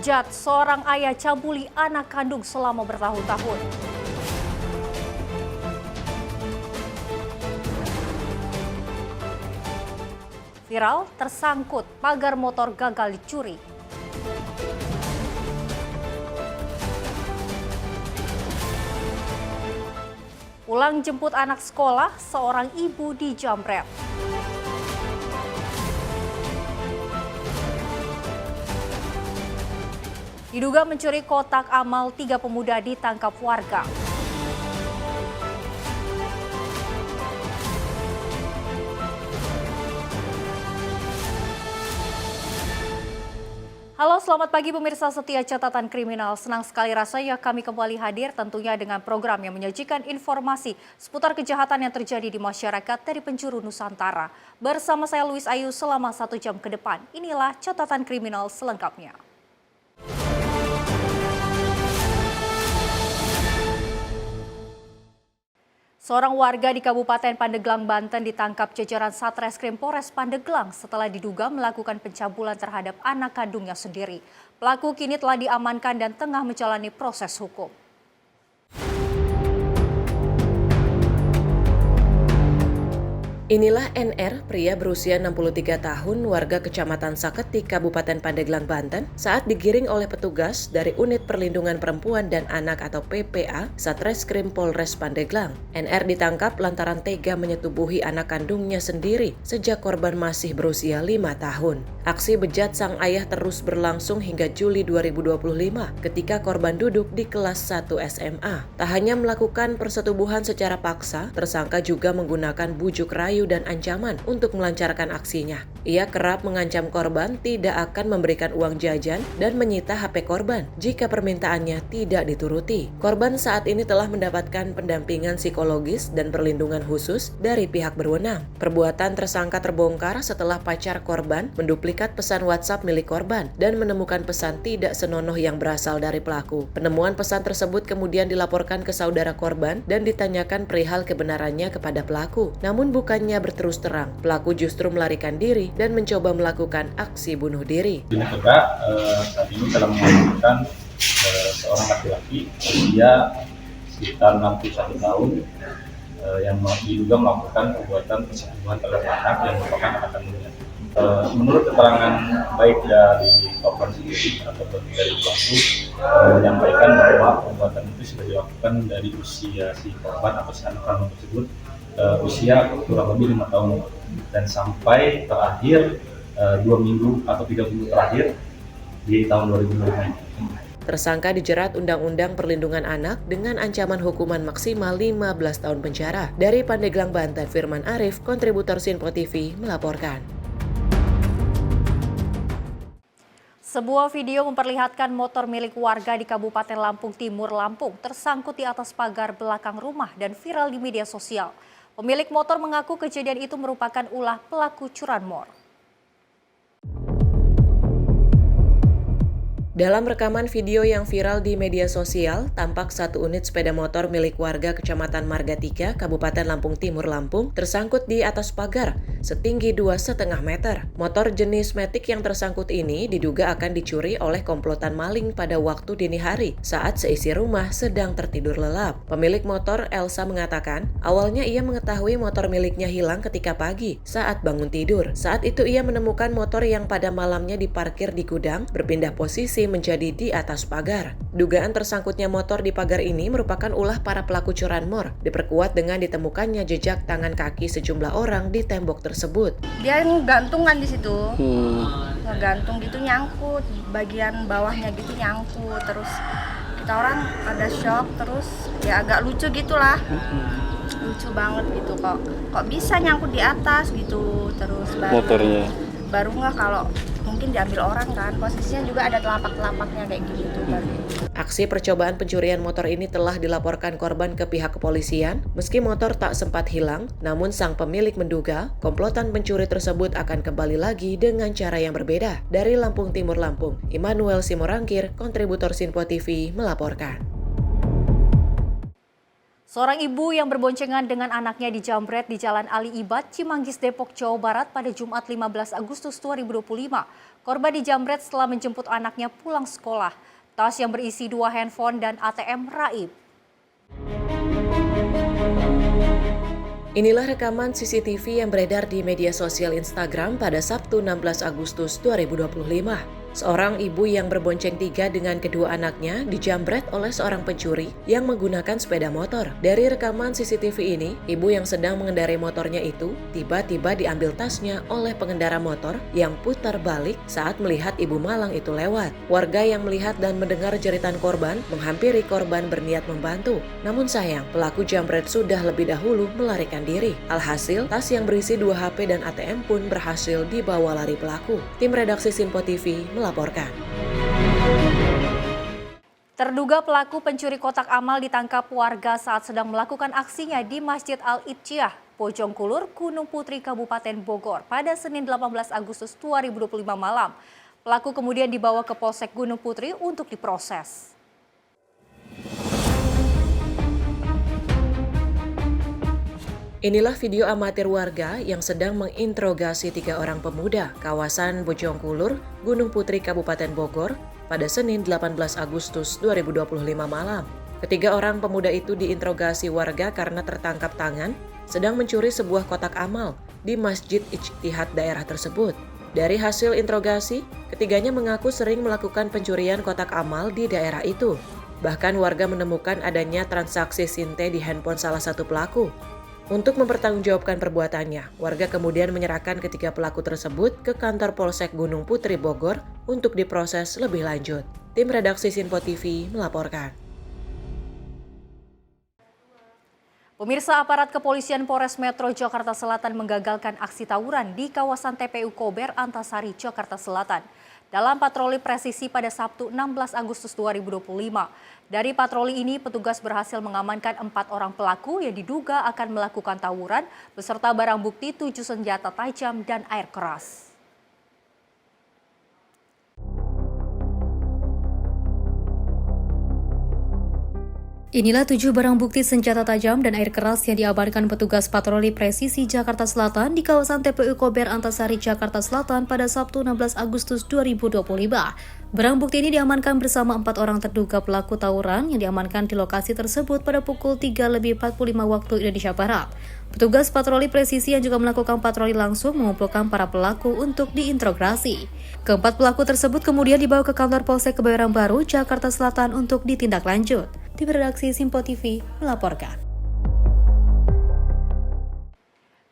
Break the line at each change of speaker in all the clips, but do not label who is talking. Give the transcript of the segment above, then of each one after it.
Bejat, seorang ayah cabuli anak kandung selama bertahun-tahun. Viral, tersangkut, pagar motor gagal dicuri. Pulang jemput anak sekolah, seorang ibu dijamret. Diduga mencuri kotak amal, 3 pemuda ditangkap warga. Halo, selamat pagi pemirsa setia Catatan Kriminal. Senang sekali rasanya kami kembali hadir tentunya dengan program yang menyajikan informasi seputar kejahatan yang terjadi di masyarakat dari penjuru Nusantara. Bersama saya Luis Ayu selama 1 jam ke depan. Inilah Catatan Kriminal selengkapnya. Seorang warga di Kabupaten Pandeglang, Banten ditangkap jajaran Satreskrim Polres Pandeglang setelah diduga melakukan pencabulan terhadap anak kandungnya sendiri. Pelaku kini telah diamankan dan tengah menjalani proses hukum.
Inilah NR, pria berusia 63 tahun, warga Kecamatan Saketi, Kabupaten Pandeglang, Banten, saat digiring oleh petugas dari Unit Perlindungan Perempuan dan Anak atau PPA, Satreskrim Polres Pandeglang. NR ditangkap lantaran tega menyetubuhi anak kandungnya sendiri sejak korban masih berusia 5 tahun. Aksi bejat sang ayah terus berlangsung hingga Juli 2025 ketika korban duduk di kelas 1 SMA. Tak hanya melakukan persetubuhan secara paksa, tersangka juga menggunakan bujuk rayu dan ancaman untuk melancarkan aksinya. Ia kerap mengancam korban tidak akan memberikan uang jajan dan menyita HP korban jika permintaannya tidak dituruti. Korban saat ini telah mendapatkan pendampingan psikologis dan perlindungan khusus dari pihak berwenang. Perbuatan tersangka terbongkar setelah pacar korban menduplikat pesan WhatsApp milik korban dan menemukan pesan tidak senonoh yang berasal dari pelaku. Penemuan pesan tersebut kemudian dilaporkan ke saudara korban dan ditanyakan perihal kebenarannya kepada pelaku. Namun bukannya berterus terang, pelaku justru melarikan diri dan mencoba melakukan aksi bunuh diri.
Dinas juga saat ini telah mengamankan seorang laki-laki usia sekitar 61 tahun yang diduga melakukan perbuatan persetubuhan terhadap anak yang merupakan anak kandungnya. Menurut keterangan baik dari korban sendiri ataupun dari pelaku menyampaikan bahwa perbuatan itu sudah dilakukan dari usia si korban atau si anak kandung tersebut usia kurang lebih 5 tahun dan sampai terakhir 2 minggu atau 3 minggu terakhir di tahun 2025 ini.
Tersangka dijerat Undang-Undang Perlindungan Anak dengan ancaman hukuman maksimal 15 tahun penjara. Dari Pandeglang, Banten, Firman Arif, kontributor Sinpo TV melaporkan.
Sebuah video memperlihatkan motor milik warga di Kabupaten Lampung Timur, Lampung tersangkut di atas pagar belakang rumah dan viral di media sosial. Pemilik motor mengaku kejadian itu merupakan ulah pelaku curanmor.
Dalam rekaman video yang viral di media sosial, tampak satu unit sepeda motor milik warga Kecamatan Marga 3, Kabupaten Lampung Timur, Lampung, tersangkut di atas pagar setinggi 2,5 meter. Motor jenis Matic yang tersangkut ini diduga akan dicuri oleh komplotan maling pada waktu dini hari saat seisi rumah sedang tertidur lelap. Pemilik motor, Elsa, mengatakan awalnya ia mengetahui motor miliknya hilang ketika pagi saat bangun tidur. Saat itu ia menemukan motor yang pada malamnya diparkir di gudang berpindah posisi menjadi di atas pagar. Dugaan tersangkutnya motor di pagar ini merupakan ulah para pelaku curanmor, diperkuat dengan ditemukannya jejak tangan kaki sejumlah orang di tembok tersebut.
Dia gantungan di situ, ngegantung gitu, nyangkut, bagian bawahnya gitu nyangkut, terus kita orang ada shock, terus ya agak lucu gitulah, lucu banget gitu, kok bisa nyangkut di atas gitu, terus motornya baru nggak kalau mungkin diambil orang kan, posisinya juga ada telapak-telapaknya kayak gitu.
Aksi percobaan pencurian motor ini telah dilaporkan korban ke pihak kepolisian. Meski motor tak sempat hilang, namun sang pemilik menduga komplotan pencuri tersebut akan kembali lagi dengan cara yang berbeda. Dari Lampung Timur, Lampung, Immanuel Simorangkir, kontributor Sinpo TV melaporkan.
Seorang ibu yang berboncengan dengan anaknya dijambret di Jalan Ali Ibad, Cimanggis, Depok, Jawa Barat pada Jumat 15 Agustus 2025. Korban dijambret setelah menjemput anaknya pulang sekolah. Tas yang berisi 2 handphone dan ATM raib.
Inilah rekaman CCTV yang beredar di media sosial Instagram pada Sabtu 16 Agustus 2025. Seorang ibu yang berbonceng 3 dengan kedua anaknya dijambret oleh seorang pencuri yang menggunakan sepeda motor. Dari rekaman CCTV ini, ibu yang sedang mengendarai motornya itu tiba-tiba diambil tasnya oleh pengendara motor yang putar balik saat melihat ibu malang itu lewat. Warga yang melihat dan mendengar jeritan korban menghampiri korban berniat membantu. Namun sayang, pelaku jambret sudah lebih dahulu melarikan diri. Alhasil, tas yang berisi 2 HP dan ATM pun berhasil dibawa lari pelaku. Tim redaksi Simpo TV melaporkan.
Terduga pelaku pencuri kotak amal ditangkap warga saat sedang melakukan aksinya di Masjid Al-Itsyah, Bojongkulur, Gunung Putri, Kabupaten Bogor pada Senin 18 Agustus 2025 malam. Pelaku kemudian dibawa ke Polsek Gunung Putri untuk diproses.
Inilah video amatir warga yang sedang menginterogasi 3 orang pemuda kawasan Bojongkulur, Gunung Putri, Kabupaten Bogor pada Senin 18 Agustus 2025 malam. Ketiga orang pemuda itu diinterogasi warga karena tertangkap tangan sedang mencuri sebuah kotak amal di Masjid Ijtihad daerah tersebut. Dari hasil interogasi, ketiganya mengaku sering melakukan pencurian kotak amal di daerah itu. Bahkan warga menemukan adanya transaksi sinte di handphone salah satu pelaku. Untuk mempertanggungjawabkan perbuatannya, warga kemudian menyerahkan ketiga pelaku tersebut ke kantor Polsek Gunung Putri Bogor untuk diproses lebih lanjut. Tim redaksi Simpo TV melaporkan.
Pemirsa, aparat kepolisian Polres Metro Jakarta Selatan menggagalkan aksi tawuran di kawasan TPU Kober, Antasari, Jakarta Selatan. Dalam patroli presisi pada Sabtu 16 Agustus 2025. Dari patroli ini, petugas berhasil mengamankan 4 orang pelaku yang diduga akan melakukan tawuran beserta barang bukti 7 senjata tajam dan air keras. Inilah 7 barang bukti senjata tajam dan air keras yang diamankan petugas patroli presisi Jakarta Selatan di kawasan TPU Kober, Antasari, Jakarta Selatan pada Sabtu 16 Agustus 2025. Barang bukti ini diamankan bersama 4 orang terduga pelaku tawuran yang diamankan di lokasi tersebut pada pukul 3:45 waktu Indonesia Barat. Petugas patroli presisi yang juga melakukan patroli langsung mengumpulkan para pelaku untuk diinterogasi. Keempat pelaku tersebut kemudian dibawa ke kantor Polsek Kebayoran Baru, Jakarta Selatan untuk ditindaklanjut. Tim redaksi Simpo TV melaporkan.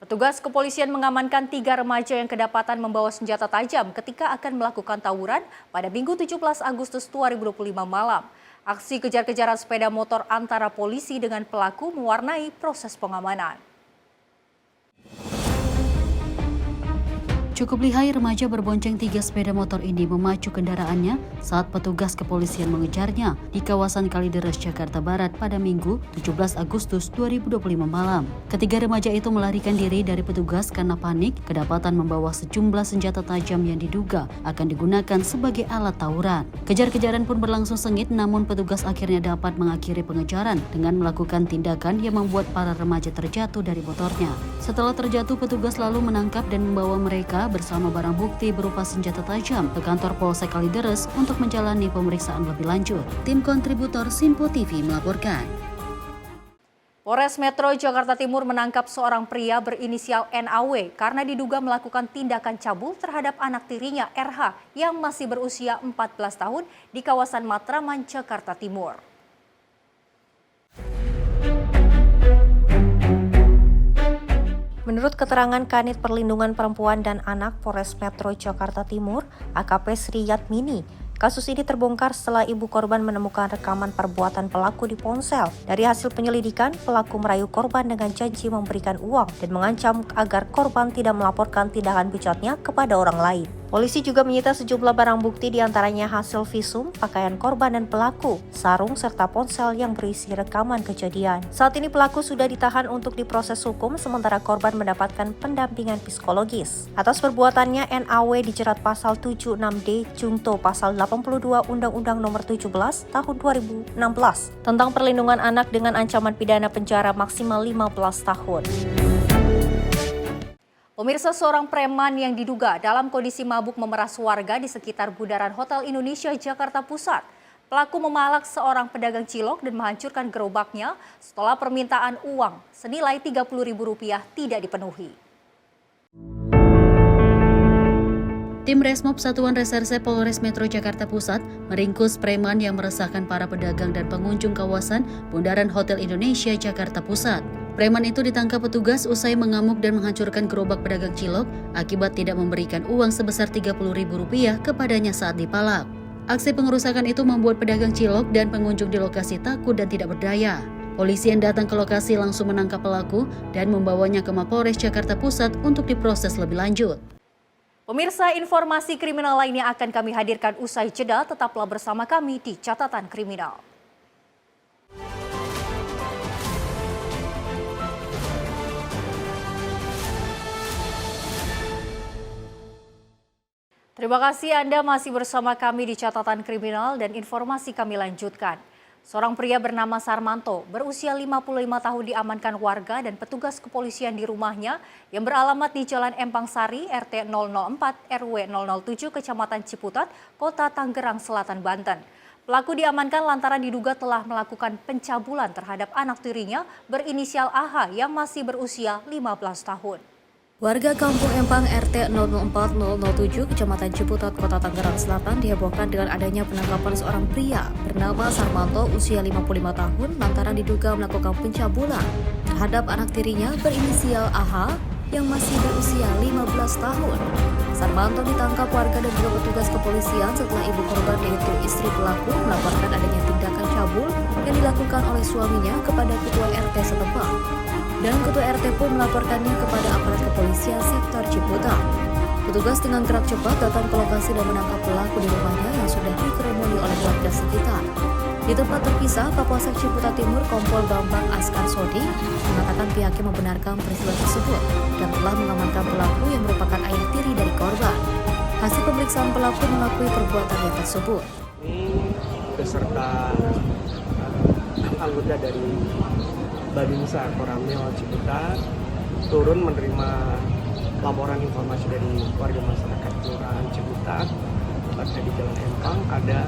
Petugas kepolisian mengamankan 3 remaja yang kedapatan membawa senjata tajam ketika akan melakukan tawuran pada Minggu 17 Agustus 2025 malam. Aksi kejar-kejaran sepeda motor antara polisi dengan pelaku mewarnai proses pengamanan. Cukup lihai remaja berbonceng 3 sepeda motor ini memacu kendaraannya saat petugas kepolisian mengejarnya di kawasan Kalideres, Jakarta Barat pada Minggu 17 Agustus 2025 malam. Ketiga remaja itu melarikan diri dari petugas karena panik kedapatan membawa sejumlah senjata tajam yang diduga akan digunakan sebagai alat tawuran. Kejar-kejaran pun berlangsung sengit, namun petugas akhirnya dapat mengakhiri pengejaran dengan melakukan tindakan yang membuat para remaja terjatuh dari motornya. Setelah terjatuh, petugas lalu menangkap dan membawa mereka bersama barang bukti berupa senjata tajam ke kantor Polsek Kalideres untuk menjalani pemeriksaan lebih lanjut. Tim kontributor Simpo TV melaporkan. Polres Metro Jakarta Timur menangkap seorang pria berinisial NAW karena diduga melakukan tindakan cabul terhadap anak tirinya RH yang masih berusia 14 tahun di kawasan Matraman, Jakarta Timur. Menurut keterangan Kanit Perlindungan Perempuan dan Anak Polres Metro Jakarta Timur, AKP Sri Yatmini, kasus ini terbongkar setelah ibu korban menemukan rekaman perbuatan pelaku di ponsel. Dari hasil penyelidikan, pelaku merayu korban dengan janji memberikan uang dan mengancam agar korban tidak melaporkan tindakan bejatnya kepada orang lain. Polisi juga menyita sejumlah barang bukti diantaranya hasil visum, pakaian korban dan pelaku, sarung serta ponsel yang berisi rekaman kejadian. Saat ini pelaku sudah ditahan untuk diproses hukum sementara korban mendapatkan pendampingan psikologis. Atas perbuatannya NAW dijerat pasal 76D Junto pasal 82 Undang-Undang Nomor 17 Tahun 2016 tentang perlindungan anak dengan ancaman pidana penjara maksimal 15 tahun. Pemirsa, seorang preman yang diduga dalam kondisi mabuk memeras warga di sekitar bundaran Hotel Indonesia Jakarta Pusat. Pelaku memalak seorang pedagang cilok dan menghancurkan gerobaknya setelah permintaan uang senilai Rp30.000 tidak dipenuhi.
Tim Resmob Satuan Reserse Polres Metro Jakarta Pusat meringkus preman yang meresahkan para pedagang dan pengunjung kawasan bundaran Hotel Indonesia Jakarta Pusat. Preman itu ditangkap petugas usai mengamuk dan menghancurkan gerobak pedagang cilok akibat tidak memberikan uang sebesar Rp30.000 kepadanya saat dipalak. Aksi pengerusakan itu membuat pedagang cilok dan pengunjung di lokasi takut dan tidak berdaya. Polisi yang datang ke lokasi langsung menangkap pelaku dan membawanya ke Mapolres Jakarta Pusat untuk diproses lebih lanjut.
Pemirsa, informasi kriminal lainnya akan kami hadirkan usai jeda. Tetaplah bersama kami di Catatan Kriminal. Terima kasih Anda masih bersama kami di Catatan Kriminal dan informasi kami lanjutkan. Seorang pria bernama Sarmanto berusia 55 tahun diamankan warga dan petugas kepolisian di rumahnya yang beralamat di Jalan Empang Sari, RT 004 RW 007 Kecamatan Ciputat, Kota Tangerang Selatan, Banten. Pelaku diamankan lantaran diduga telah melakukan pencabulan terhadap anak tirinya berinisial AH yang masih berusia 15 tahun.
Warga Kampung Empang RT 004-007 Kecamatan Ciputat, Kota Tangerang Selatan dihebohkan dengan adanya penangkapan seorang pria bernama Sarmanto usia 55 tahun lantaran diduga melakukan pencabulan terhadap anak tirinya berinisial AH yang masih berusia 15 tahun. Sarmanto ditangkap warga dan juga petugas kepolisian setelah ibu korban yaitu istri pelaku melaporkan adanya tindakan cabul yang dilakukan oleh suaminya kepada ketua RT setempat. Dan ketua RT pun melaporkannya kepada aparat kepolisian sektor Ciputat. Petugas dengan gerak cepat datang ke lokasi dan menangkap pelaku di rumahnya yang sudah dikerumuni oleh warga sekitar. Di tempat terpisah, Kapolsek Ciputat Timur Kompol Bambang Askar Sodi mengatakan pihaknya membenarkan peristiwa tersebut dan telah mengamankan pelaku yang merupakan ayah tiri dari korban. Hasil pemeriksaan pelaku mengakui perbuatannya tersebut.
Ini beserta anggota dari Babinsa Koramil Ciputat turun menerima laporan informasi dari warga masyarakat Kelurahan Ciputat tepatnya di Jalan Empang ada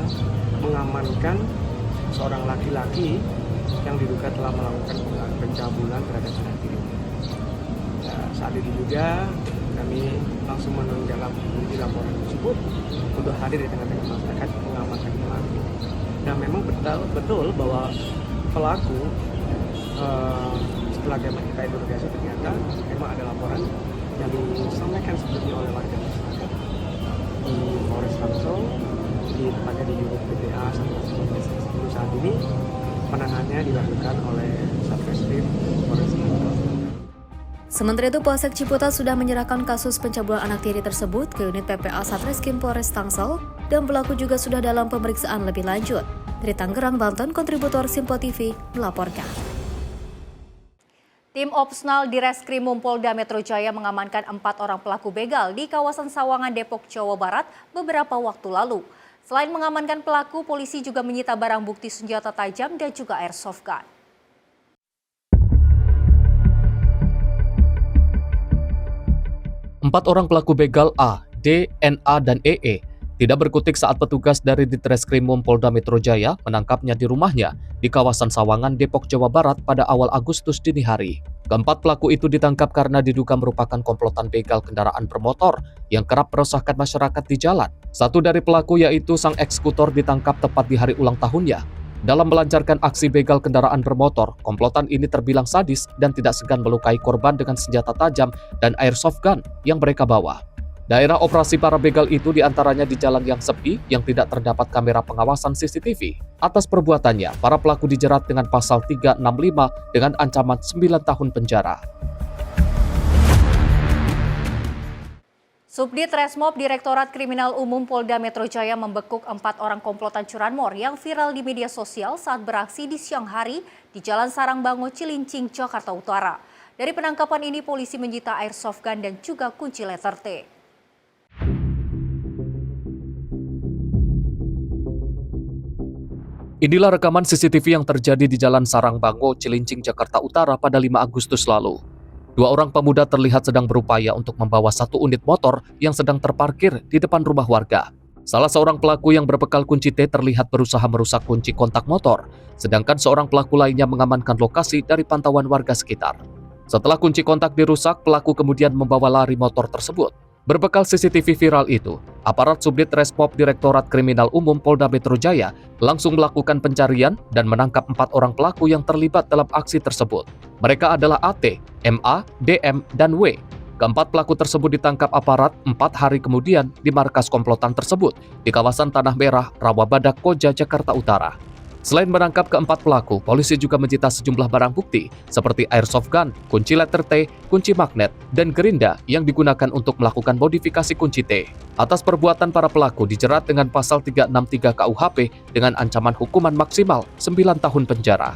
mengamankan seorang laki-laki yang diduga telah melakukan pencabulan terhadap anak tirinya. Saat itu juga kami langsung menindaklanjuti laporan tersebut untuk hadir di tengah-tengah masyarakat mengamankan pelaku. Dan memang betul bahwa pelaku setelah kita interogasi ternyata memang ada laporan yang disampaikan sebelumnya oleh warga masyarakat di Polres Tangsel, di tepatnya di unit PPA sampai saat ini penanganannya dilakukan oleh Satreskrim Polres Tangsel.
Sementara itu, Polsek Ciputat sudah menyerahkan kasus pencabulan anak tiri tersebut ke unit PPA Satreskrim Polres Tangsel dan pelaku juga sudah dalam pemeriksaan lebih lanjut. Dari Tangerang, Banten, kontributor Simpo TV melaporkan.
Tim Opsnal di Reskrimum Polda Metro Jaya mengamankan 4 orang pelaku begal di kawasan Sawangan, Depok, Jawa Barat beberapa waktu lalu. Selain mengamankan pelaku, polisi juga menyita barang bukti senjata tajam dan juga airsoft gun.
Empat orang pelaku begal A, D, NA, dan EE tidak berkutik saat petugas dari Ditreskrimum Polda Metro Jaya menangkapnya di rumahnya di kawasan Sawangan, Depok, Jawa Barat pada awal Agustus dini hari. Keempat pelaku itu ditangkap karena diduga merupakan komplotan begal kendaraan bermotor yang kerap meresahkan masyarakat di jalan. Satu dari pelaku yaitu sang eksekutor ditangkap tepat di hari ulang tahunnya. Dalam melancarkan aksi begal kendaraan bermotor, komplotan ini terbilang sadis dan tidak segan melukai korban dengan senjata tajam dan airsoft gun yang mereka bawa. Daerah operasi para begal itu diantaranya di jalan yang sepi yang tidak terdapat kamera pengawasan CCTV. Atas perbuatannya, para pelaku dijerat dengan pasal 365 dengan ancaman 9 tahun penjara.
Subdit Resmob Direktorat Kriminal Umum Polda Metro Jaya membekuk 4 orang komplotan curanmor yang viral di media sosial saat beraksi di siang hari di Jalan Sarangbango, Cilincing, Jakarta Utara. Dari penangkapan ini, polisi menyita airsoft gun dan juga kunci letter T.
Inilah rekaman CCTV yang terjadi di Jalan Sarangbango, Cilincing, Jakarta Utara pada 5 Agustus lalu. 2 orang pemuda terlihat sedang berupaya untuk membawa 1 unit motor yang sedang terparkir di depan rumah warga. Salah seorang pelaku yang berbekal kunci T terlihat berusaha merusak kunci kontak motor, sedangkan seorang pelaku lainnya mengamankan lokasi dari pantauan warga sekitar. Setelah kunci kontak dirusak, pelaku kemudian membawa lari motor tersebut. Berbekal CCTV viral itu, aparat Subdit Resmob Direktorat Kriminal Umum Polda Metro Jaya langsung melakukan pencarian dan menangkap 4 orang pelaku yang terlibat dalam aksi tersebut. Mereka adalah AT, MA, DM, dan W. Keempat pelaku tersebut ditangkap aparat 4 hari kemudian di markas komplotan tersebut di kawasan Tanah Merah, Rawabadak, Koja, Jakarta Utara. Selain menangkap keempat pelaku, polisi juga menyita sejumlah barang bukti seperti airsoft gun, kunci letter T, kunci magnet, dan gerinda yang digunakan untuk melakukan modifikasi kunci T. Atas perbuatan para pelaku dijerat dengan pasal 363 KUHP dengan ancaman hukuman maksimal 9 tahun penjara.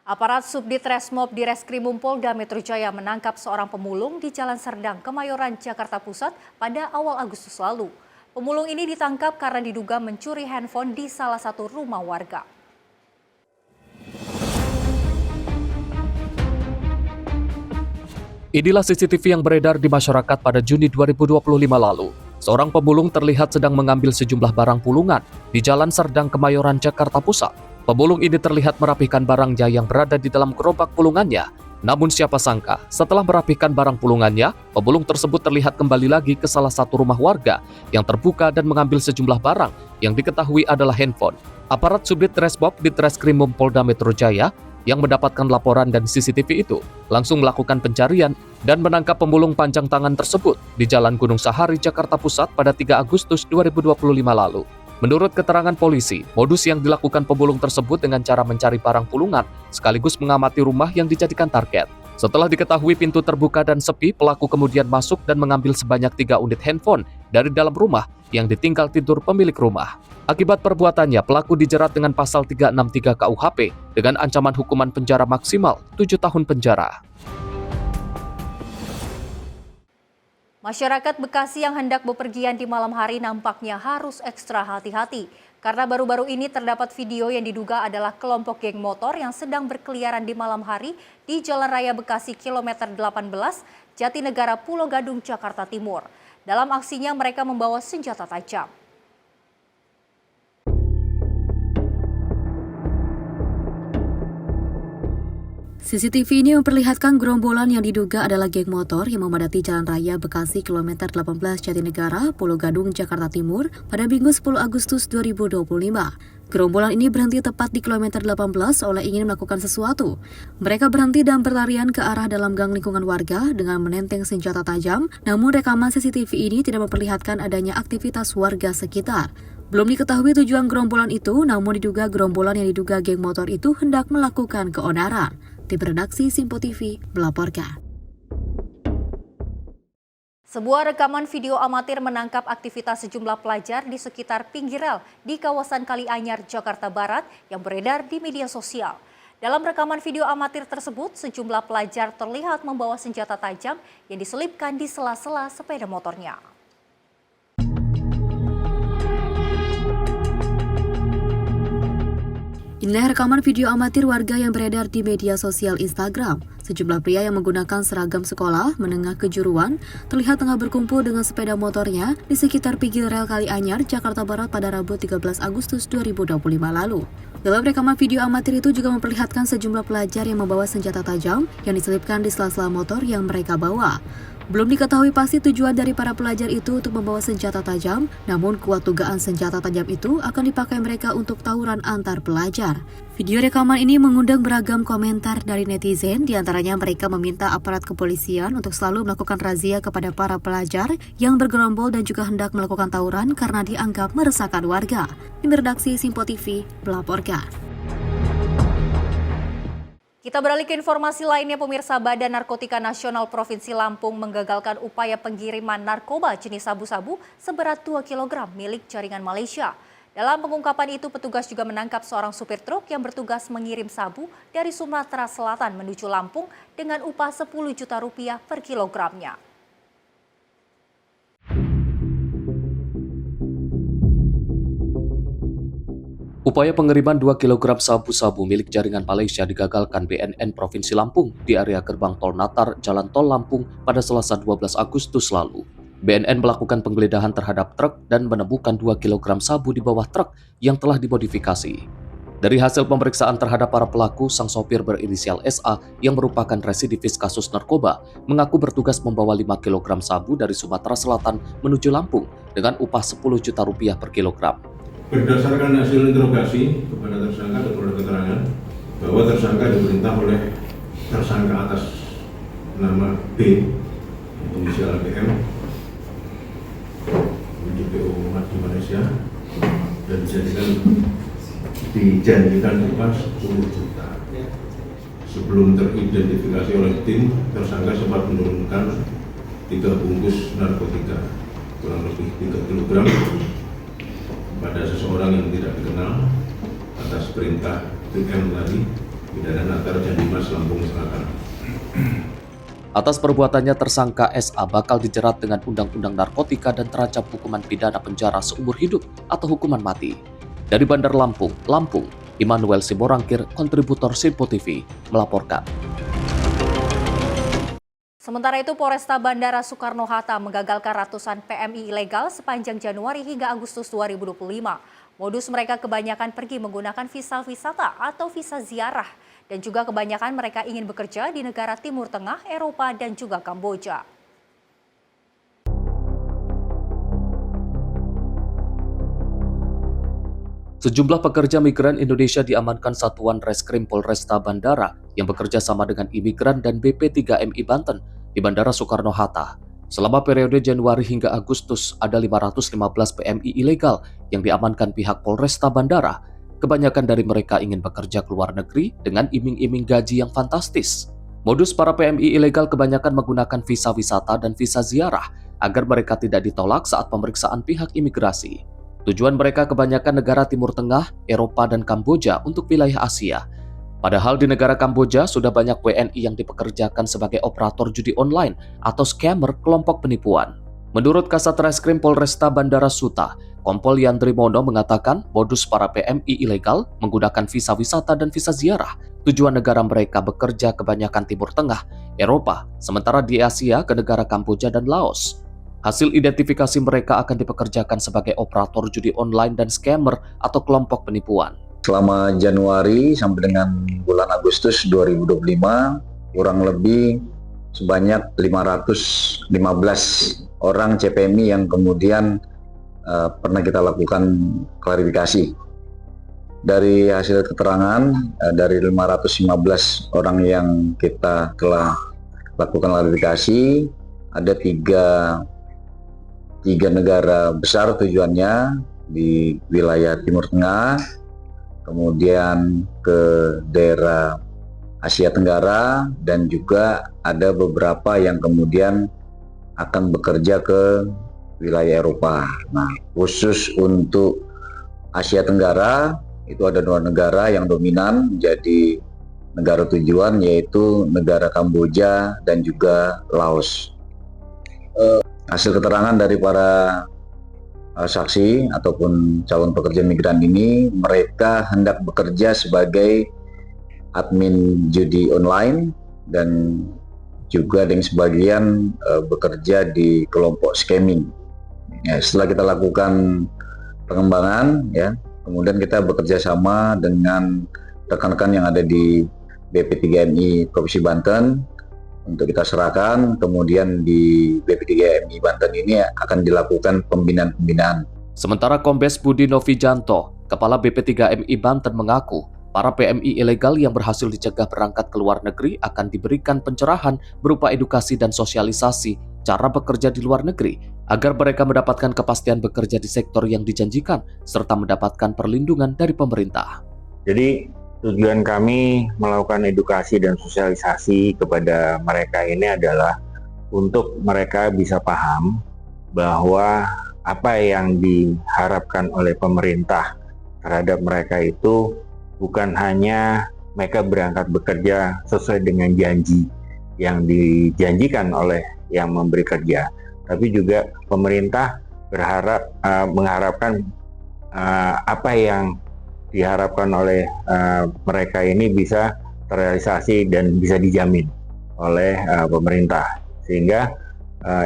Aparat Subdit Resmob di Reskrimum Polda Metro Jaya menangkap seorang pemulung di Jalan Serdang, Kemayoran, Jakarta Pusat pada awal Agustus lalu. Pemulung ini ditangkap karena diduga mencuri handphone di salah satu rumah warga.
Inilah CCTV yang beredar di masyarakat pada Juni 2025 lalu. Seorang pemulung terlihat sedang mengambil sejumlah barang pulungan di Jalan Serdang, Kemayoran, Jakarta Pusat. Pemulung ini terlihat merapihkan barangnya yang berada di dalam gerobak pulungannya. Namun siapa sangka, setelah merapihkan barang pulungannya, pemulung tersebut terlihat kembali lagi ke salah satu rumah warga yang terbuka dan mengambil sejumlah barang yang diketahui adalah handphone. Aparat Subdit Resmob di Treskrimum Polda Metro Jaya yang mendapatkan laporan dan CCTV itu langsung melakukan pencarian dan menangkap pemulung panjang tangan tersebut di Jalan Gunung Sahari, Jakarta Pusat pada 3 Agustus 2025 lalu. Menurut keterangan polisi, modus yang dilakukan pemulung tersebut dengan cara mencari barang pulungan sekaligus mengamati rumah yang dijadikan target. Setelah diketahui pintu terbuka dan sepi, pelaku kemudian masuk dan mengambil sebanyak 3 unit handphone dari dalam rumah yang ditinggal tidur pemilik rumah. Akibat perbuatannya, pelaku dijerat dengan pasal 363 KUHP dengan ancaman hukuman penjara maksimal 7 tahun penjara.
Masyarakat Bekasi yang hendak bepergian di malam hari nampaknya harus ekstra hati-hati karena baru-baru ini terdapat video yang diduga adalah kelompok geng motor yang sedang berkeliaran di malam hari di Jalan Raya Bekasi kilometer 18 Jatinegara, Pulau Gadung, Jakarta Timur. Dalam aksinya mereka membawa senjata tajam.
CCTV ini memperlihatkan gerombolan yang diduga adalah geng motor yang memadati Jalan Raya Bekasi kilometer 18 Jatinegara, Pulau Gadung, Jakarta Timur pada Minggu 10 Agustus 2025. Gerombolan ini berhenti tepat di kilometer 18 oleh ingin melakukan sesuatu. Mereka berhenti dan berlarian ke arah dalam gang lingkungan warga dengan menenteng senjata tajam, namun rekaman CCTV ini tidak memperlihatkan adanya aktivitas warga sekitar. Belum diketahui tujuan gerombolan itu, namun diduga gerombolan yang diduga geng motor itu hendak melakukan keonaran. Tim redaksi Simpo TV melaporkan.
Sebuah rekaman video amatir menangkap aktivitas sejumlah pelajar di sekitar pinggir rel di kawasan Kalianyar, Jakarta Barat yang beredar di media sosial. Dalam rekaman video amatir tersebut, sejumlah pelajar terlihat membawa senjata tajam yang diselipkan di sela-sela sepeda motornya.
Inilah rekaman video amatir warga yang beredar di media sosial Instagram. Sejumlah pria yang menggunakan seragam sekolah menengah kejuruan terlihat tengah berkumpul dengan sepeda motornya di sekitar pinggir rel Kalianyar, Jakarta Barat pada Rabu 13 Agustus 2025 lalu. Dalam rekaman video amatir itu juga memperlihatkan sejumlah pelajar yang membawa senjata tajam yang diselipkan di sela-sela motor yang mereka bawa. Belum diketahui pasti tujuan dari para pelajar itu untuk membawa senjata tajam, namun kuat dugaan senjata tajam itu akan dipakai mereka untuk tawuran antar pelajar. Video rekaman ini mengundang beragam komentar dari netizen, diantaranya mereka meminta aparat kepolisian untuk selalu melakukan razia kepada para pelajar yang bergerombol dan juga hendak melakukan tawuran karena dianggap meresahkan warga. Tim redaksi Simpo TV melaporkan.
Kita beralih ke informasi lainnya, pemirsa. Badan Narkotika Nasional Provinsi Lampung menggagalkan upaya pengiriman narkoba jenis sabu-sabu seberat 2 kg milik jaringan Malaysia. Dalam pengungkapan itu, petugas juga menangkap seorang supir truk yang bertugas mengirim sabu dari Sumatera Selatan menuju Lampung dengan upah 10 juta rupiah per kilogramnya.
Upaya pengiriman 2 kg sabu-sabu milik jaringan Malaysia digagalkan BNN Provinsi Lampung di area gerbang tol Natar, Jalan Tol Lampung pada Selasa 12 Agustus lalu. BNN melakukan penggeledahan terhadap truk dan menemukan 2 kg sabu di bawah truk yang telah dimodifikasi. Dari hasil pemeriksaan terhadap para pelaku, sang sopir berinisial SA yang merupakan residivis kasus narkoba mengaku bertugas membawa 5 kg sabu dari Sumatera Selatan menuju Lampung dengan upah 10 juta rupiah per kilogram.
Berdasarkan hasil interogasi kepada tersangka atau kepada keterangan bahwa tersangka diperintah oleh tersangka atas nama B, inisial BM, DPO di Malaysia, dan dijanjikan upah 10 juta. Sebelum teridentifikasi oleh tim, tersangka sempat menurunkan 3 bungkus narkotika kurang lebih 3 kg pada seseorang yang tidak dikenal atas perintah TM tadi, Pidana Natar Jandimas, Lampung Selatan.
Atas perbuatannya, tersangka SA bakal dijerat dengan Undang-Undang Narkotika dan terancam hukuman pidana penjara seumur hidup atau hukuman mati. Dari Bandar Lampung, Immanuel Siborangkir, kontributor Simpo TV, melaporkan.
Sementara itu, Polresta Bandara Soekarno-Hatta menggagalkan ratusan PMI ilegal sepanjang Januari hingga Agustus 2025. Modus mereka kebanyakan pergi menggunakan visa wisata atau visa ziarah. Dan juga kebanyakan mereka ingin bekerja di negara Timur Tengah, Eropa, dan juga Kamboja.
Sejumlah pekerja migran Indonesia diamankan Satuan Reskrim Polresta Bandara yang bekerja sama dengan imigran dan BP3MI Banten di Bandara Soekarno-Hatta. Selama periode Januari hingga Agustus, ada 515 PMI ilegal yang diamankan pihak Polresta Bandara. Kebanyakan dari mereka ingin bekerja ke luar negeri dengan iming-iming gaji yang fantastis. Modus para PMI ilegal kebanyakan menggunakan visa wisata dan visa ziarah agar mereka tidak ditolak saat pemeriksaan pihak imigrasi. Tujuan mereka kebanyakan negara Timur Tengah, Eropa, dan Kamboja untuk wilayah Asia. Padahal di negara Kamboja sudah banyak WNI yang dipekerjakan sebagai operator judi online atau scammer kelompok penipuan. Menurut Kasat Reskrim Polresta Bandara Suta, Kompol Yandri Mono mengatakan modus para PMI ilegal menggunakan visa wisata dan visa ziarah. Tujuan negara mereka bekerja kebanyakan Timur Tengah, Eropa, sementara di Asia ke negara Kamboja dan Laos. Hasil identifikasi mereka akan dipekerjakan sebagai operator judi online dan scammer atau kelompok penipuan.
Selama Januari sampai dengan bulan Agustus 2025, kurang lebih sebanyak 515 orang CPMI yang kemudian pernah kita lakukan klarifikasi. Dari hasil keterangan, dari 515 orang yang kita telah lakukan klarifikasi, ada tiga negara besar tujuannya di wilayah Timur Tengah, kemudian ke daerah Asia Tenggara, dan juga ada beberapa yang kemudian akan bekerja ke wilayah Eropa. Nah, khusus untuk Asia Tenggara itu ada 2 negara yang dominan jadi negara tujuan, yaitu negara Kamboja dan juga Laos. Hasil keterangan dari para saksi ataupun calon pekerja migran ini, mereka hendak bekerja sebagai admin judi online dan juga dengan sebagian bekerja di kelompok scamming. Ya, setelah kita lakukan pengembangan, ya, kemudian kita bekerja sama dengan rekan-rekan yang ada di BP3MI Provinsi Banten untuk kita serahkan, kemudian di BP3MI Banten ini akan dilakukan pembinaan-pembinaan.
Sementara Kombes Budi Novijanto, Kepala BP3MI Banten mengaku, para PMI ilegal yang berhasil dicegah berangkat ke luar negeri akan diberikan pencerahan berupa edukasi dan sosialisasi cara bekerja di luar negeri, agar mereka mendapatkan kepastian bekerja di sektor yang dijanjikan, serta mendapatkan perlindungan dari pemerintah.
Jadi
tujuan kami melakukan edukasi dan sosialisasi kepada mereka ini adalah untuk mereka bisa paham bahwa apa yang diharapkan oleh pemerintah terhadap mereka itu bukan hanya mereka berangkat bekerja sesuai dengan janji yang dijanjikan oleh yang memberi kerja, tapi juga pemerintah mengharapkan apa yang diharapkan oleh mereka ini bisa terrealisasi dan bisa dijamin oleh pemerintah, sehingga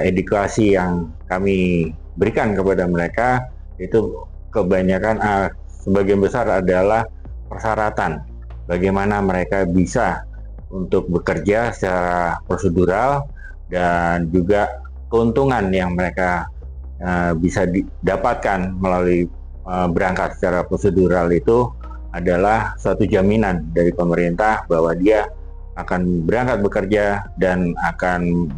edukasi yang kami berikan kepada mereka itu kebanyakan sebagian besar adalah persyaratan bagaimana mereka bisa untuk bekerja secara prosedural dan juga keuntungan yang mereka bisa didapatkan melalui berangkat secara prosedural itu adalah suatu jaminan dari pemerintah bahwa dia akan berangkat bekerja dan akan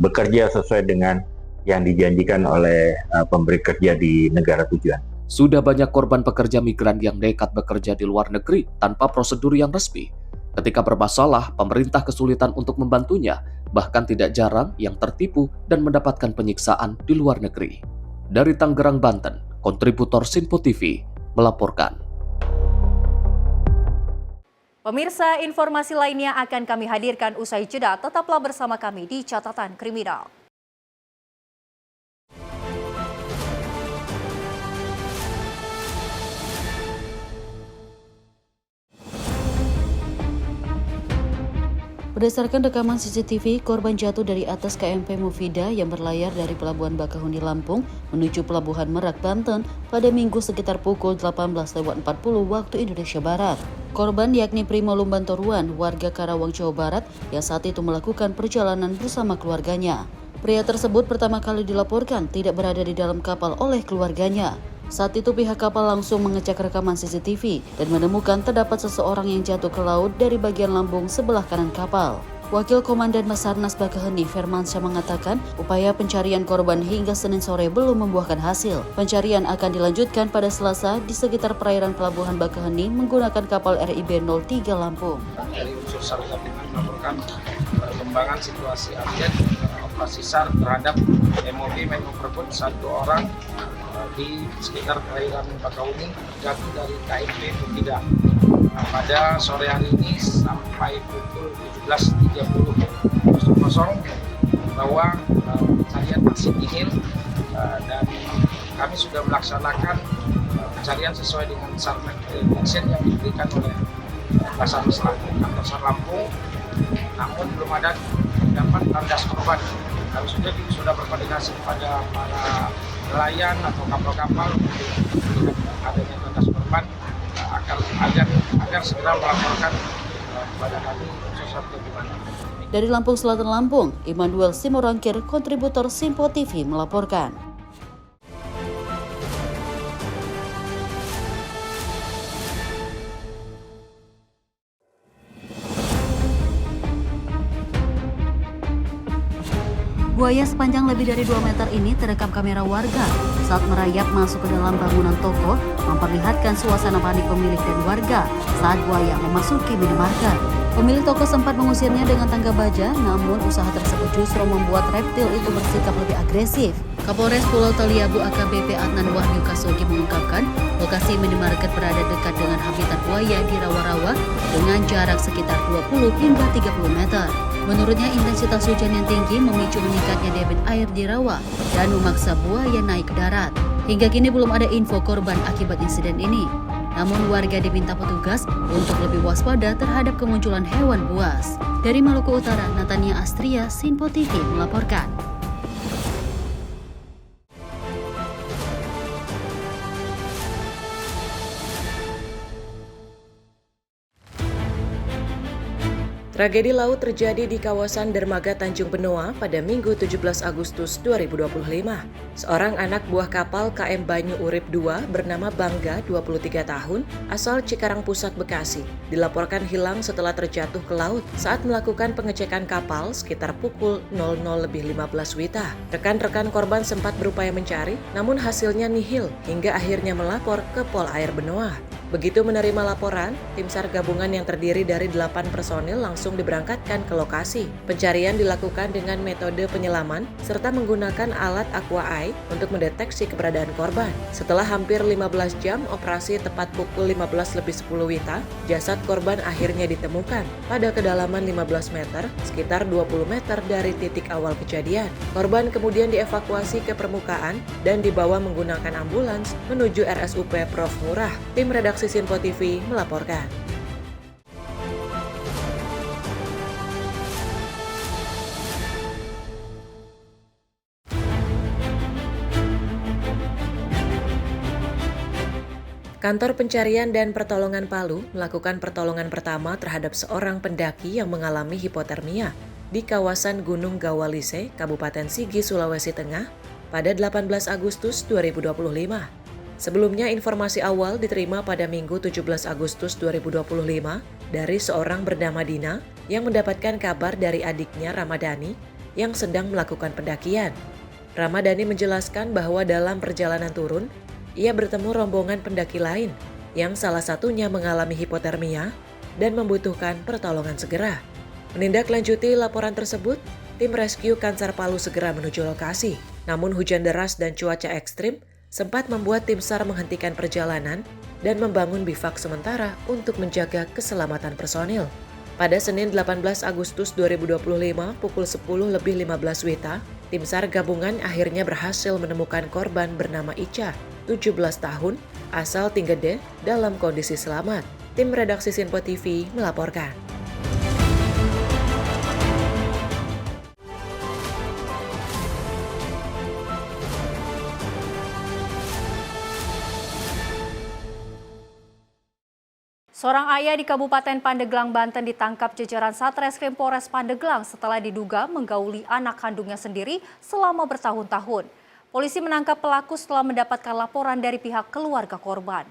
bekerja sesuai dengan yang dijanjikan oleh pemberi kerja di negara tujuan.
Sudah banyak korban pekerja migran yang nekat bekerja di luar negeri tanpa prosedur yang resmi. Ketika bermasalah, pemerintah kesulitan untuk membantunya, bahkan tidak jarang yang tertipu dan mendapatkan penyiksaan di luar negeri. Dari Tangerang, Banten, kontributor Sinpo TV melaporkan.
Pemirsa, informasi lainnya akan kami hadirkan usai jeda. Tetaplah bersama kami di Catatan Kriminal.
Berdasarkan rekaman CCTV, korban jatuh dari atas KMP Mufida yang berlayar dari Pelabuhan Bakahuni Lampung menuju Pelabuhan Merak, Banten pada Minggu sekitar pukul 18.40 waktu Indonesia Barat. Korban yakni Primo Lumbantoruan, warga Karawang, Jawa Barat, yang saat itu melakukan perjalanan bersama keluarganya. Pria tersebut pertama kali dilaporkan tidak berada di dalam kapal oleh keluarganya. Saat itu pihak kapal langsung mengecek rekaman CCTV dan menemukan terdapat seseorang yang jatuh ke laut dari bagian lambung sebelah kanan kapal. Wakil Komandan Basarnas Bakahuni Firmansyah mengatakan upaya pencarian korban hingga Senin sore belum membuahkan hasil. Pencarian akan dilanjutkan pada Selasa di sekitar perairan Pelabuhan Bakahuni menggunakan kapal RIB 03 Lampung.
Dari unsur SAR melaporkan perkembangan situasi update operasi SAR terhadap MOB Menko Perput 1 orang di sekitar perairan Bakahuni jatuh dari KMP Mufida. Pada sore hari ini sampai pukul 17.30 bahwa pencarian masih nihil dan kami sudah melaksanakan pencarian sesuai dengan SAR Action yang diberikan oleh Basarnas Lampung, kantor SAR Lampung, namun belum ada dapat landas korban. Kami sudah berkoordinasi kepada para nelayan atau kapal-kapal untuk adanya landas korban agar segera melaporkan kepada kami sesuatu gimana.
Dari Lampung Selatan, Lampung, Immanuel Simorangkir, kontributor Sinpo TV melaporkan. Buaya sepanjang lebih dari 2 meter ini terekam kamera warga saat merayap masuk ke dalam bangunan toko, memperlihatkan suasana panik pemilik dan warga saat buaya memasuki minimarket. Pemilik toko sempat mengusirnya dengan tangga baja, namun usaha tersebut justru membuat reptil itu bersikap lebih agresif. Kapolres Pulau Taliabu AKBP Adnan Wahyu Kasogi mengungkapkan lokasi minimarket berada dekat dengan habitat buaya di rawa-rawa dengan jarak sekitar 20 hingga 30 meter. Menurutnya, intensitas hujan yang tinggi memicu meningkatnya debit air di rawa dan memaksa buaya naik ke darat. Hingga kini belum ada info korban akibat insiden ini. Namun warga diminta petugas untuk lebih waspada terhadap kemunculan hewan buas. Dari Maluku Utara, Natania Astria, Sinpo TV melaporkan.
Tragedi laut terjadi di kawasan Dermaga Tanjung Benoa pada Minggu 17 Agustus 2025. Seorang anak buah kapal KM Banyu Urip II bernama Bangga, 23 tahun, asal Cikarang Pusat, Bekasi, dilaporkan hilang setelah terjatuh ke laut saat melakukan pengecekan kapal sekitar pukul 00.15 WITA. Rekan-rekan korban sempat berupaya mencari, namun hasilnya nihil hingga akhirnya melapor ke Pol Air Benoa. Begitu menerima laporan, tim SAR gabungan yang terdiri dari 8 personil langsung diberangkatkan ke lokasi. Pencarian dilakukan dengan metode penyelaman serta menggunakan alat aqua eye untuk mendeteksi keberadaan korban. Setelah hampir 15 jam operasi tepat pukul 15.10 WITA, jasad korban akhirnya ditemukan pada kedalaman 15 meter, sekitar 20 meter dari titik awal kejadian. Korban kemudian dievakuasi ke permukaan dan dibawa menggunakan ambulans menuju RSUP Prof. Ngurah. Tim redaksi Sinpo TV melaporkan. Kantor Pencarian dan Pertolongan Palu melakukan pertolongan pertama terhadap seorang pendaki yang mengalami hipotermia di kawasan Gunung Gawalise, Kabupaten Sigi, Sulawesi Tengah pada 18 Agustus 2025. Sebelumnya, informasi awal diterima pada Minggu 17 Agustus 2025 dari seorang bernama Dina yang mendapatkan kabar dari adiknya Ramadhani yang sedang melakukan pendakian. Ramadhani menjelaskan bahwa dalam perjalanan turun, ia bertemu rombongan pendaki lain yang salah satunya mengalami hipotermia dan membutuhkan pertolongan segera. Menindaklanjuti laporan tersebut, tim rescue Kansar Palu segera menuju lokasi. Namun hujan deras dan cuaca ekstrim sempat membuat tim SAR menghentikan perjalanan dan membangun bivak sementara untuk menjaga keselamatan personil. Pada Senin 18 Agustus 2025 pukul 10:15 WITA, tim SAR gabungan akhirnya berhasil menemukan korban bernama Ica, 17 tahun, asal Tinggede, dalam kondisi selamat. Tim redaksi Sinpo TV melaporkan.
Seorang ayah di Kabupaten Pandeglang, Banten ditangkap jajaran Satreskrim Polres Pandeglang setelah diduga menggauli anak kandungnya sendiri selama bertahun-tahun. Polisi menangkap pelaku setelah mendapatkan laporan dari pihak keluarga korban.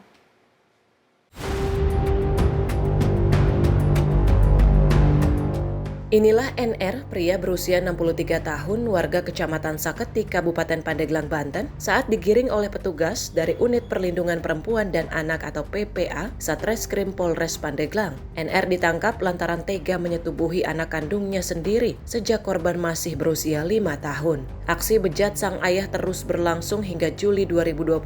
Inilah NR, pria berusia 63 tahun, warga Kecamatan Saketi, Kabupaten Pandeglang, Banten, saat digiring oleh petugas dari Unit Perlindungan Perempuan dan Anak atau PPA Satreskrim Polres Pandeglang. NR ditangkap lantaran tega menyetubuhi anak kandungnya sendiri sejak korban masih berusia 5 tahun. Aksi bejat sang ayah terus berlangsung hingga Juli 2025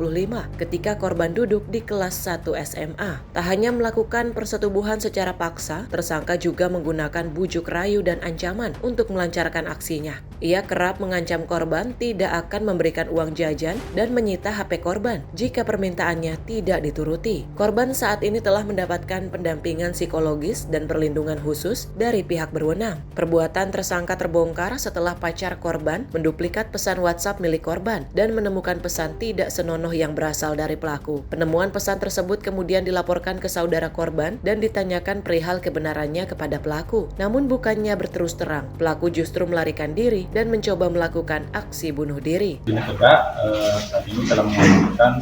ketika korban duduk di kelas 1 SMA. Tak hanya melakukan persetubuhan secara paksa, tersangka juga menggunakan bujuk rayu dan ancaman untuk melancarkan aksinya. Ia kerap mengancam korban tidak akan memberikan uang jajan dan menyita HP korban jika permintaannya tidak dituruti. Korban saat ini telah mendapatkan pendampingan psikologis dan perlindungan khusus dari pihak berwenang. Perbuatan tersangka terbongkar setelah pacar korban menduplikat pesan WhatsApp milik korban dan menemukan pesan tidak senonoh yang berasal dari pelaku. Penemuan pesan tersebut kemudian dilaporkan ke saudara korban dan ditanyakan perihal kebenarannya kepada pelaku. Namun bukannya berterus terang, pelaku justru melarikan diri dan mencoba melakukan aksi bunuh diri.
Unit Tegak saat ini telah mengamankan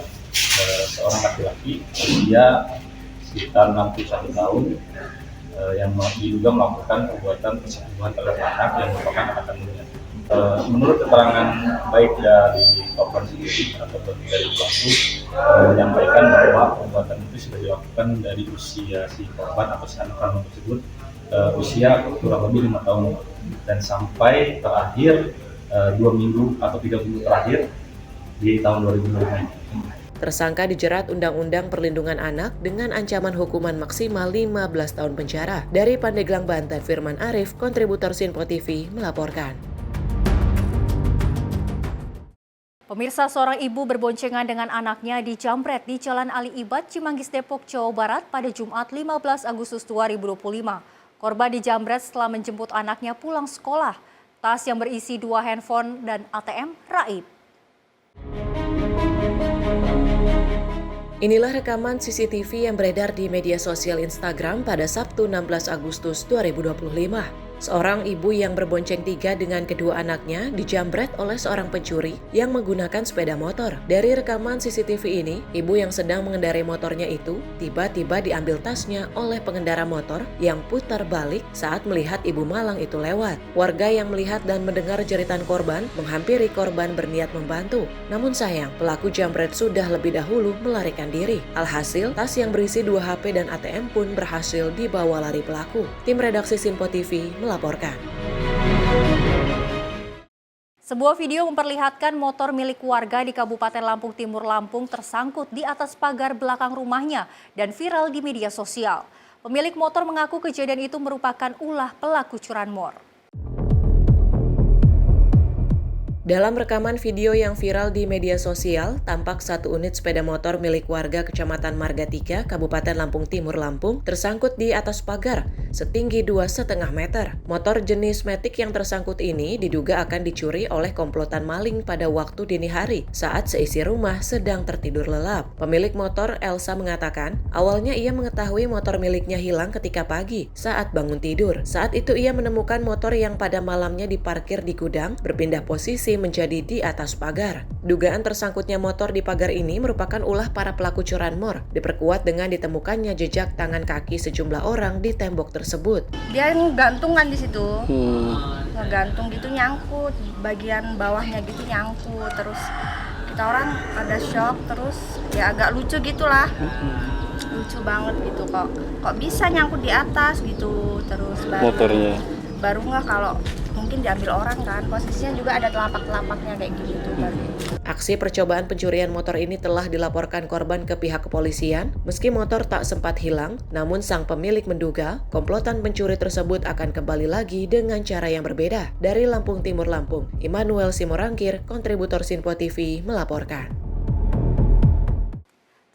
seorang laki-laki usia sekitar 61 tahun yang diduga melakukan perbuatan persetubuhan terhadap anak yang merupakan anak kandungnya. Menurut keterangan baik dari korban sendiri ataupun dari pelaku menyampaikan bahwa perbuatan itu sudah dilakukan dari usia si korban atau si anak kandung tersebut usia kurang lebih 5 tahun dan sampai terakhir 2 minggu atau 3 minggu terakhir di tahun 2025.
Tersangka dijerat Undang-Undang Perlindungan Anak dengan ancaman hukuman maksimal 15 tahun penjara. Dari Pandeglang, Banten, Firman Arif, kontributor Sinpo TV melaporkan.
Pemirsa, seorang ibu berboncengan dengan anaknya dijamret di Jalan Ali Ibad, Cimanggis, Depok, Jawa Barat pada Jumat 15 Agustus 2025. Korban dijamret setelah menjemput anaknya pulang sekolah. Tas yang berisi 2 handphone dan ATM raib.
Inilah rekaman CCTV yang beredar di media sosial Instagram pada Sabtu 16 Agustus 2025. Seorang ibu yang berbonceng 3 dengan kedua anaknya dijambret oleh seorang pencuri yang menggunakan sepeda motor. Dari rekaman CCTV ini, ibu yang sedang mengendarai motornya itu tiba-tiba diambil tasnya oleh pengendara motor yang putar balik saat melihat ibu malang itu lewat. Warga yang melihat dan mendengar jeritan korban menghampiri korban berniat membantu. Namun sayang, pelaku jambret sudah lebih dahulu melarikan diri. Alhasil, tas yang berisi 2 HP dan ATM pun berhasil dibawa lari pelaku. Tim redaksi Sinpo TV melaporkan.
Sebuah video memperlihatkan motor milik warga di Kabupaten Lampung Timur, Lampung tersangkut di atas pagar belakang rumahnya dan viral di media sosial. Pemilik motor mengaku kejadian itu merupakan ulah pelaku curanmor.
Dalam rekaman video yang viral di media sosial, tampak satu unit sepeda motor milik warga Kecamatan Marga 3, Kabupaten Lampung Timur, Lampung, tersangkut di atas pagar setinggi 2,5 meter. Motor jenis Matic yang tersangkut ini diduga akan dicuri oleh komplotan maling pada waktu dini hari saat seisi rumah sedang tertidur lelap. Pemilik motor, Elsa, mengatakan awalnya ia mengetahui motor miliknya hilang ketika pagi saat bangun tidur. Saat itu ia menemukan motor yang pada malamnya diparkir di gudang berpindah posisi menjadi di atas pagar. Dugaan tersangkutnya motor di pagar ini merupakan ulah para pelaku curanmor, diperkuat dengan ditemukannya jejak tangan kaki sejumlah orang di tembok tersebut.
Dia gantung kan di situ, ngegantung gitu, nyangkut bagian bawahnya gitu, nyangkut. Terus kita orang ada shock, terus ya agak lucu gitulah, lucu banget gitu, kok bisa nyangkut di atas gitu. Terus baru nggak kalau mungkin diambil orang kan, posisinya juga ada telapak-telapaknya kayak gitu baru.
Aksi percobaan pencurian motor ini telah dilaporkan korban ke pihak kepolisian. Meski motor tak sempat hilang, namun sang pemilik menduga komplotan pencuri tersebut akan kembali lagi dengan cara yang berbeda. Dari Lampung Timur, Lampung, Immanuel Simorangkir, kontributor Sinpo TV melaporkan.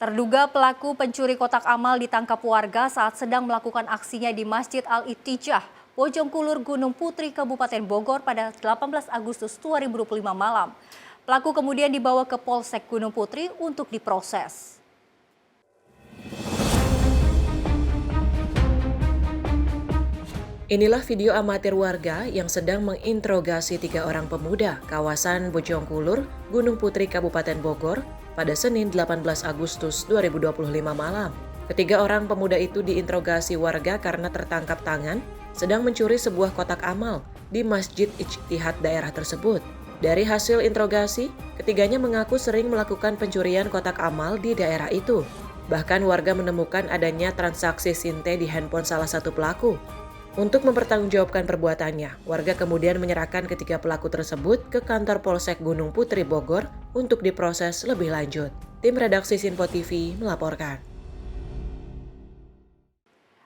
Terduga pelaku pencuri kotak amal ditangkap warga saat sedang melakukan aksinya di Masjid Al-Ittijah, Bojongkulur, Gunung Putri, Kabupaten Bogor pada 18 Agustus 2025 malam. Pelaku kemudian dibawa ke Polsek Gunung Putri untuk diproses.
Inilah video amatir warga yang sedang menginterogasi 3 orang pemuda kawasan Bojongkulur, Gunung Putri, Kabupaten Bogor pada Senin 18 Agustus 2025 malam. Ketiga orang pemuda itu diinterogasi warga karena tertangkap tangan sedang mencuri sebuah kotak amal di Masjid Ijtihad daerah tersebut. Dari hasil interogasi, ketiganya mengaku sering melakukan pencurian kotak amal di daerah itu. Bahkan warga menemukan adanya transaksi sinte di handphone salah satu pelaku. Untuk mempertanggungjawabkan perbuatannya, warga kemudian menyerahkan ketiga pelaku tersebut ke kantor Polsek Gunung Putri Bogor untuk diproses lebih lanjut. Tim redaksi Sinpo TV melaporkan.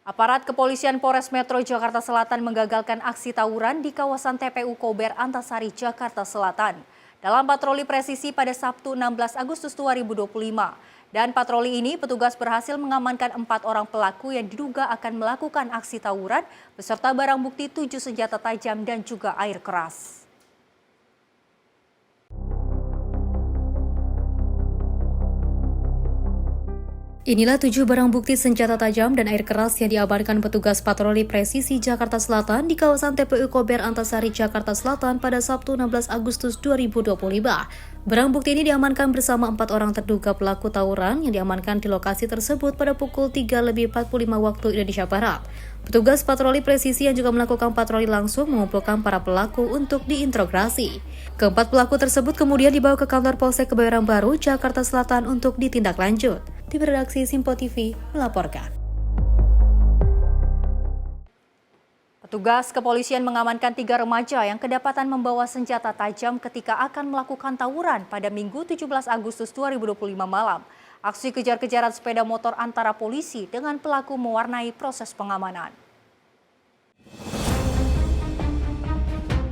Aparat Kepolisian Polres Metro Jakarta Selatan menggagalkan aksi tawuran di kawasan TPU Kober Antasari, Jakarta Selatan. Dalam patroli presisi pada Sabtu 16 Agustus 2025. Dan patroli ini petugas berhasil mengamankan 4 orang pelaku yang diduga akan melakukan aksi tawuran beserta barang bukti 7 senjata tajam dan juga air keras.
Inilah 7 barang bukti senjata tajam dan air keras yang diamankan petugas patroli presisi Jakarta Selatan di kawasan TPU Kober Antasari, Jakarta Selatan pada Sabtu 16 Agustus 2025. Barang bukti ini diamankan bersama 4 orang terduga pelaku tawuran yang diamankan di lokasi tersebut pada pukul 3:45 waktu Indonesia Barat. Petugas patroli presisi yang juga melakukan patroli langsung mengumpulkan para pelaku untuk diinterogasi. Keempat pelaku tersebut kemudian dibawa ke kantor Polsek Kebayoran Baru, Jakarta Selatan untuk ditindaklanjut. Tim redaksi Sinpo TV melaporkan.
Petugas kepolisian mengamankan 3 remaja yang kedapatan membawa senjata tajam ketika akan melakukan tawuran pada Minggu 17 Agustus 2025 malam. Aksi kejar-kejaran sepeda motor antara polisi dengan pelaku mewarnai proses pengamanan.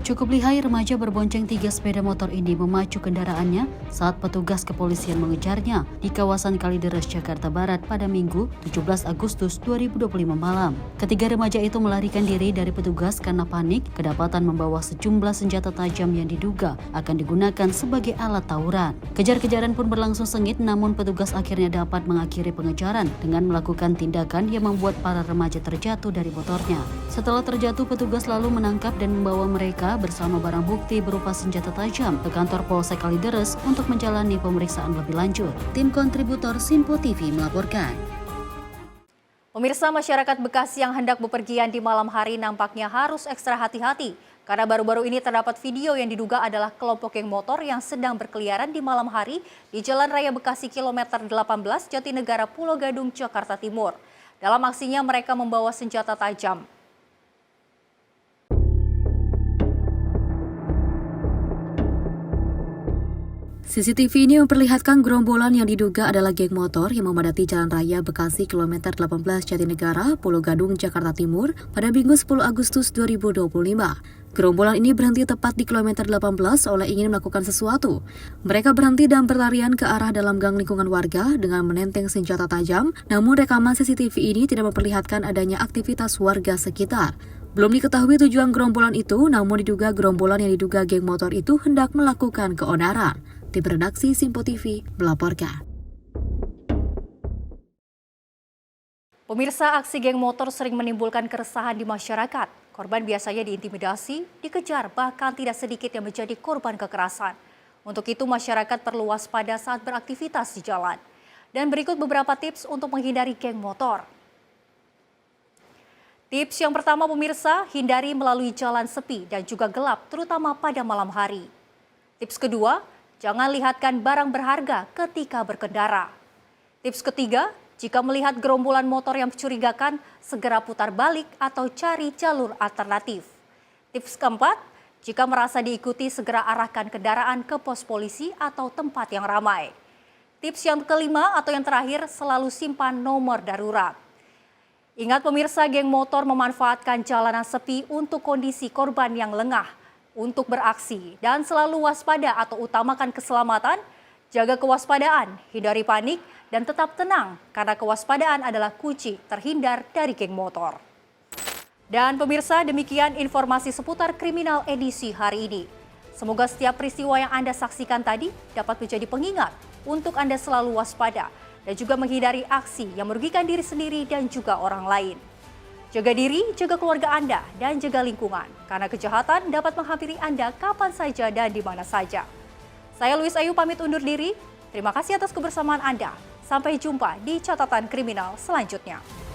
Cukup lihai remaja berbonceng 3 sepeda motor ini memacu kendaraannya saat petugas kepolisian mengejarnya di kawasan Kalideres, Jakarta Barat pada Minggu 17 Agustus 2025 malam. Ketiga remaja itu melarikan diri dari petugas karena panik kedapatan membawa sejumlah senjata tajam yang diduga akan digunakan sebagai alat tawuran. Kejar-kejaran pun berlangsung sengit, namun petugas akhirnya dapat mengakhiri pengejaran dengan melakukan tindakan yang membuat para remaja terjatuh dari motornya. Setelah terjatuh, petugas lalu menangkap dan membawa mereka bersama barang bukti berupa senjata tajam ke kantor Polsek Kalideres untuk menjalani pemeriksaan lebih lanjut. Tim kontributor Simpo TV melaporkan.
Pemirsa, masyarakat Bekasi yang hendak bepergian di malam hari nampaknya harus ekstra hati-hati karena baru-baru ini terdapat video yang diduga adalah kelompok geng motor yang sedang berkeliaran di malam hari di Jalan Raya Bekasi kilometer 18 Jatinegara Pulau Gadung, Jakarta Timur. Dalam aksinya mereka membawa senjata tajam.
CCTV ini memperlihatkan gerombolan yang diduga adalah geng motor yang memadati Jalan Raya Bekasi kilometer 18 Jatinegara, Pulau Gadung, Jakarta Timur pada Minggu 10 Agustus 2025. Gerombolan ini berhenti tepat di kilometer 18 oleh ingin melakukan sesuatu. Mereka berhenti dan berlarian ke arah dalam gang lingkungan warga dengan menenteng senjata tajam, namun rekaman CCTV ini tidak memperlihatkan adanya aktivitas warga sekitar. Belum diketahui tujuan gerombolan itu, namun diduga gerombolan yang diduga geng motor itu hendak melakukan keonaran. Tim redaksi Simpo TV melaporkan.
Pemirsa, aksi geng motor sering menimbulkan keresahan di masyarakat. Korban biasanya diintimidasi, dikejar, bahkan tidak sedikit yang menjadi korban kekerasan. Untuk itu masyarakat perlu waspada saat beraktivitas di jalan. Dan berikut beberapa tips untuk menghindari geng motor. Tips yang pertama pemirsa, hindari melalui jalan sepi dan juga gelap, terutama pada malam hari. Tips kedua, jangan lihatkan barang berharga ketika berkendara. Tips ketiga, jika melihat gerombolan motor yang mencurigakan, segera putar balik atau cari jalur alternatif. Tips keempat, jika merasa diikuti, segera arahkan kendaraan ke pos polisi atau tempat yang ramai. Tips yang kelima atau yang terakhir, selalu simpan nomor darurat. Ingat pemirsa, geng motor memanfaatkan jalanan sepi untuk kondisi korban yang lengah untuk beraksi, dan selalu waspada atau utamakan keselamatan, jaga kewaspadaan, hindari panik, dan tetap tenang karena kewaspadaan adalah kunci terhindar dari geng motor. Dan pemirsa, demikian informasi seputar kriminal edisi hari ini. Semoga setiap peristiwa yang Anda saksikan tadi dapat menjadi pengingat untuk Anda selalu waspada dan juga menghindari aksi yang merugikan diri sendiri dan juga orang lain. Jaga diri, jaga keluarga Anda, dan jaga lingkungan, karena kejahatan dapat menghampiri Anda kapan saja dan di mana saja. Saya Luis Ayu pamit undur diri. Terima kasih atas kebersamaan Anda. Sampai jumpa di catatan kriminal selanjutnya.